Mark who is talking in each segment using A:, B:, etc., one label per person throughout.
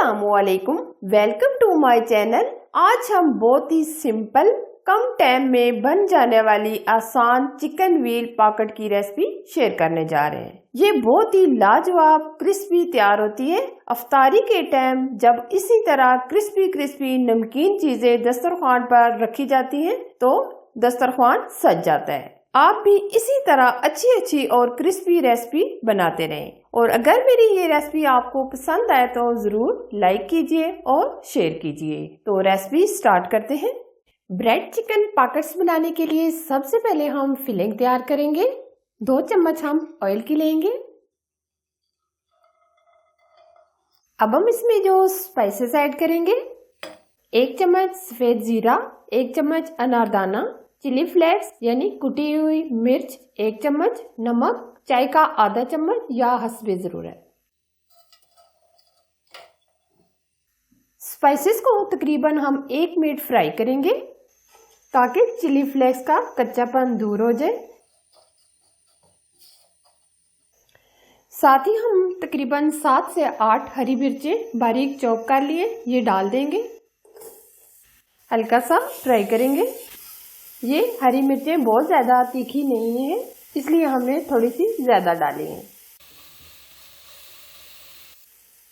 A: अस्सलामुअलैकुम, welcome to my channel. आज हम बहुत ही सिंपल कम टाइम में बन जाने वाली आसान चिकन व्हील पॉकेट की रेसिपी शेयर करने जा रहे हैं। ये बहुत ही लाजवाब क्रिस्पी तैयार होती है। अफ्तारी के टाइम जब इसी तरह क्रिस्पी नमकीन चीजें दस्तरखान पर रखी जाती हैं तो दस्तरखान सज जाता है। आप भी इसी तरह अच्छी और क्रिस्पी रेसिपी बनाते रहें। और अगर मेरी ये रेसिपी आपको पसंद आए तो जरूर लाइक कीजिए और शेयर कीजिए। तो रेसिपी स्टार्ट करते हैं। ब्रेड चिकन पॉकेट्स बनाने के लिए सबसे पहले हम फिलिंग तैयार करेंगे। 2 चम्मच हम ऑयल की लेंगे। अब हम इसमें जो स्पाइसेस ऐड करेंगे, 1 चम्मच सफेद जीरा, 1 चम्मच अनारदाना, चिली फ्लेक्स यानी कुटी हुई मिर्च, 1 चम्मच नमक, चाय का आधा चम्मच या हस्बे जरूरत। स्पाइसेस को तकरीबन हम 1 मिनट फ्राई करेंगे ताकि चिली फ्लेक्स का कच्चापन दूर हो जाए। साथ ही हम तकरीबन 7 से 8 हरी मिर्चें बारीक चॉप कर लिए, ये डाल देंगे। हल्का सा फ्राई करेंगे। ये हरी मिर्चें बहुत ज़्यादा तीखी नहीं है, इसलिए हमने थोड़ी सी ज़्यादा डाली है।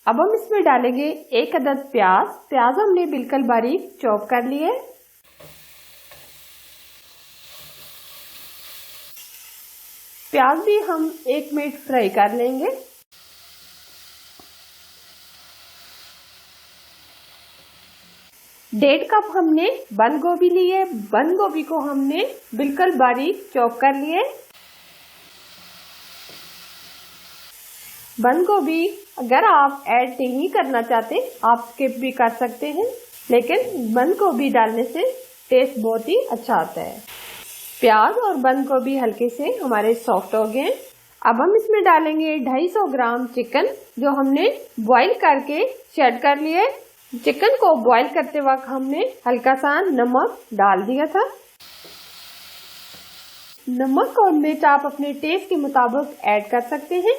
A: अब हम इसमें डालेंगे 1 अदद प्याज। प्याज हमने बिल्कुल बारीक चॉप कर लिए। प्याज भी हम 1 मिनट फ्राई कर लेंगे। डेढ़ कप हमने बंद गोभी ली है। बंद गोभी को हमने बिल्कुल बारीक चॉप कर लिए। बंद गोभी अगर आप ऐड नहीं करना चाहते आप स्किप भी कर सकते हैं, लेकिन बंद गोभी डालने से टेस्ट बहुत ही अच्छा आता है। प्याज और बंद गोभी हल्के से हमारे सॉफ्ट हो गए। अब हम इसमें डालेंगे 250 ग्राम चिकन जो हमने बॉईल करके शेड कर लिए। चिकन को बॉईल करते वक्त हमने हल्का सा नमक डाल दिया था। नमक और मिर्च आप अपने टेस्ट के मुताबिक ऐड कर सकते हैं।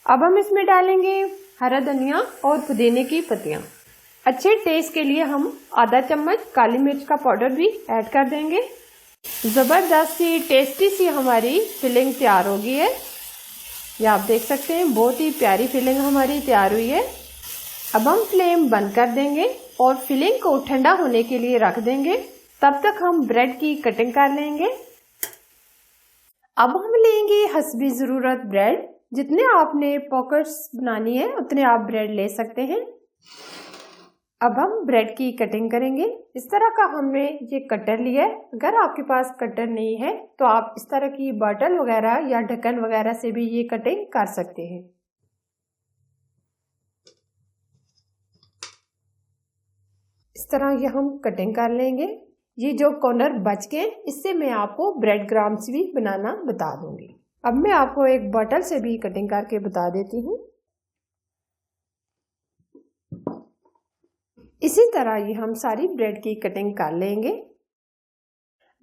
A: अब हम इसमें डालेंगे हरा धनिया और पुदीने की पत्तियां। अच्छे टेस्ट के लिए हम आधा चम्मच काली मिर्च का पाउडर भी ऐड कर देंगे। जबरदस्त सी टेस्टी सी हमारी फिलिंग तैयार हो गई है। ये आप देख सकते हैं, बहुत ही प्यारी फिलिंग हमारी तैयार हुई है। अब हम फ्लेम बंद कर देंगे और फिलिंग को ठंडा होने के लिए रख देंगे। तब तक हम ब्रेड की कटिंग कर लेंगे। अब हम लेंगे हस्बी जरूरत ब्रेड। जितने आपने पॉकेट्स बनानी है उतने आप ब्रेड ले सकते हैं। अब हम ब्रेड की कटिंग करेंगे। इस तरह का हमने ये कटर लिया है। अगर आपके पास कटर नहीं है तो आप इस तरह की बॉटल वगैरह या ढक्कन वगैरह से भी ये कटिंग कर सकते हैं। इस तरह ये हम कटिंग कर लेंगे। ये जो कॉर्नर बच गए इससे मैं आपको ब्रेड क्रम्स भी बनाना बता दूंगी। अब मैं आपको एक बॉटल से भी कटिंग करके बता देती हूँ। इसी तरह ये हम सारी ब्रेड की कटिंग कर लेंगे।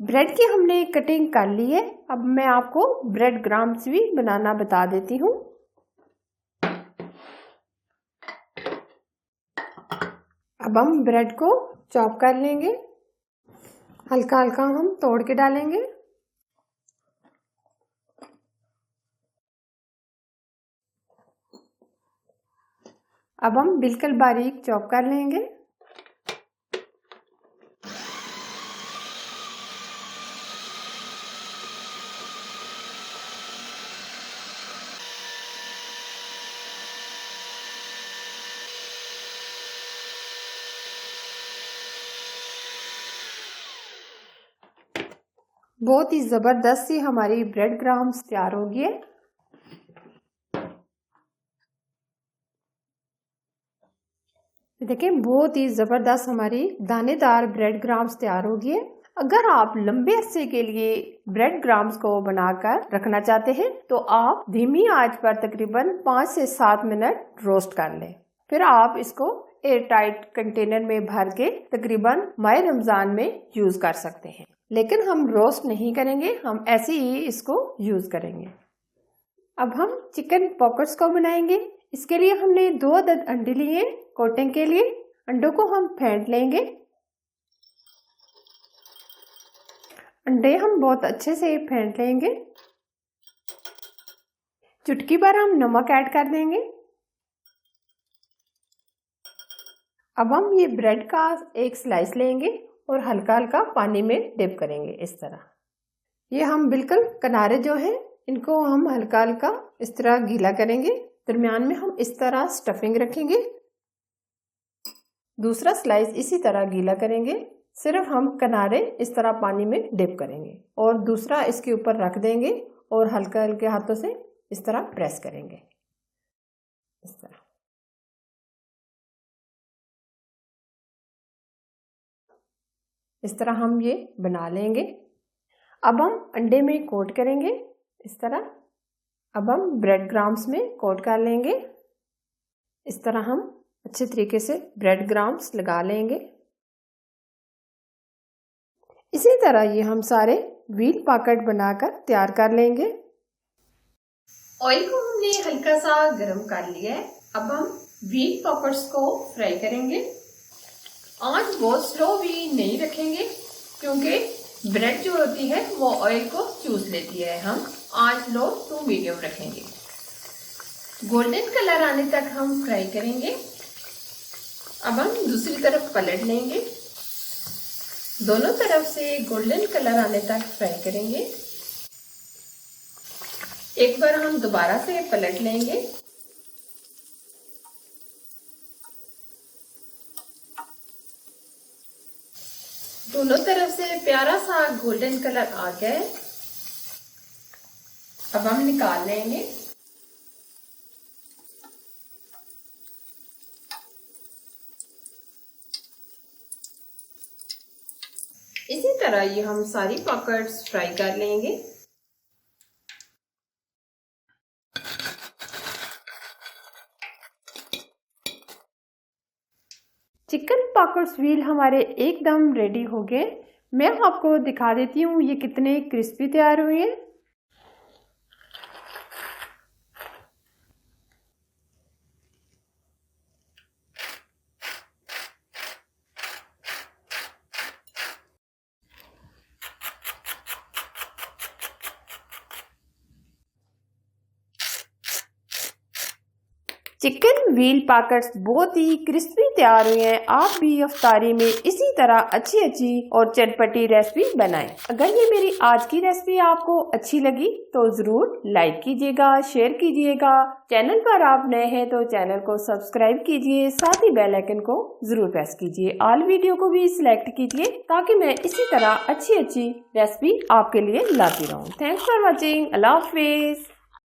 A: ब्रेड की हमने कटिंग कर ली है। अब मैं आपको ब्रेड क्रम्स भी बनाना बता देती हूँ। अब हम ब्रेड को चॉप कर लेंगे। हल्का हल्का हम तोड़ के डालेंगे। अब हम बिल्कुल बारीक चॉप कर लेंगे। बहुत ही जबरदस्त सी हमारी ब्रेड क्रम्स तैयार हो गई है। देखिए बहुत ही जबरदस्त हमारी दानेदार ब्रेड क्रम्स तैयार हो गई है। अगर आप लंबे अरसे के लिए ब्रेड क्रम्स को बनाकर रखना चाहते हैं तो आप धीमी आंच पर तकरीबन 5 से 7 मिनट रोस्ट कर लें। फिर आप इसको एयर टाइट कंटेनर में भर के तकरीबन माह रमजान में यूज कर सकते हैं। लेकिन हम रोस्ट नहीं करेंगे, हम ऐसे ही इसको यूज करेंगे। अब हम चिकन पॉकेट्स को बनाएंगे। इसके लिए हमने 2 अदद अंडे लिए, कोटिंग के लिए अंडों को हम फेंट लेंगे। अंडे हम बहुत अच्छे से फेंट लेंगे। चुटकी भर हम नमक ऐड कर देंगे। अब हम ये ब्रेड का एक स्लाइस लेंगे और हल्का हल्का पानी में डिप करेंगे इस तरह। ये हम बिल्कुल किनारे जो है इनको हम हल्का हल्का इस तरह गीला करेंगे। दरमियान में हम इस तरह स्टफिंग रखेंगे। दूसरा स्लाइस इसी तरह गीला करेंगे। सिर्फ हम किनारे इस तरह पानी में डिप करेंगे और दूसरा इसके ऊपर रख देंगे और हल्के हल्के हाथों से इस तरह प्रेस करेंगे। इस तरह हम ये बना लेंगे। अब हम अंडे में कोट करेंगे इस तरह। अब हम ब्रेड क्रम्स में कोट कर लेंगे। इस तरह हम अच्छे तरीके से ब्रेड क्रम्स लगा लेंगे। इसी तरह ये हम सारे व्हील पॉकेट बनाकर तैयार कर लेंगे। ऑयल को हमने हल्का सा गर्म कर लिया है। अब हम व्हील पॉकेट्स को फ्राई करेंगे। आंच बहुत स्लो भी नहीं रखेंगे क्योंकि ब्रेड जो होती है वो ऑयल को चूस लेती है। हम आंच लो टू मीडियम रखेंगे। गोल्डन कलर आने तक हम फ्राई करेंगे। अब हम दूसरी तरफ पलट लेंगे। दोनों तरफ से गोल्डन कलर आने तक फ्राई करेंगे। एक बार हम दोबारा से पलट लेंगे। दोनों तरफ से प्यारा सा गोल्डन कलर आ गया है। अब हम निकाल लेंगे। इसी तरह ये हम सारी पॉकेट्स फ्राई कर लेंगे। चिकन पॉकेट्स व्हील हमारे एकदम रेडी हो गए। मैं आपको दिखा देती हूँ ये कितने क्रिस्पी तैयार हुए हैं। चिकन व्हील पॉकेट्स बहुत ही क्रिस्पी तैयार हुए हैं। आप भी इफ्तारी में इसी तरह अच्छी और चटपटी रेसिपी बनाएं। अगर ये मेरी आज की रेसिपी आपको अच्छी लगी तो जरूर लाइक कीजिएगा, शेयर कीजिएगा। चैनल पर आप नए हैं तो चैनल को सब्सक्राइब कीजिए, साथ ही बेल आइकन को जरूर प्रेस कीजिए। ऑल वीडियो को भी सिलेक्ट कीजिए ताकि मैं इसी तरह अच्छी रेसिपी आपके लिए लाती रहूं। Thanks for watching. Allah Hafiz.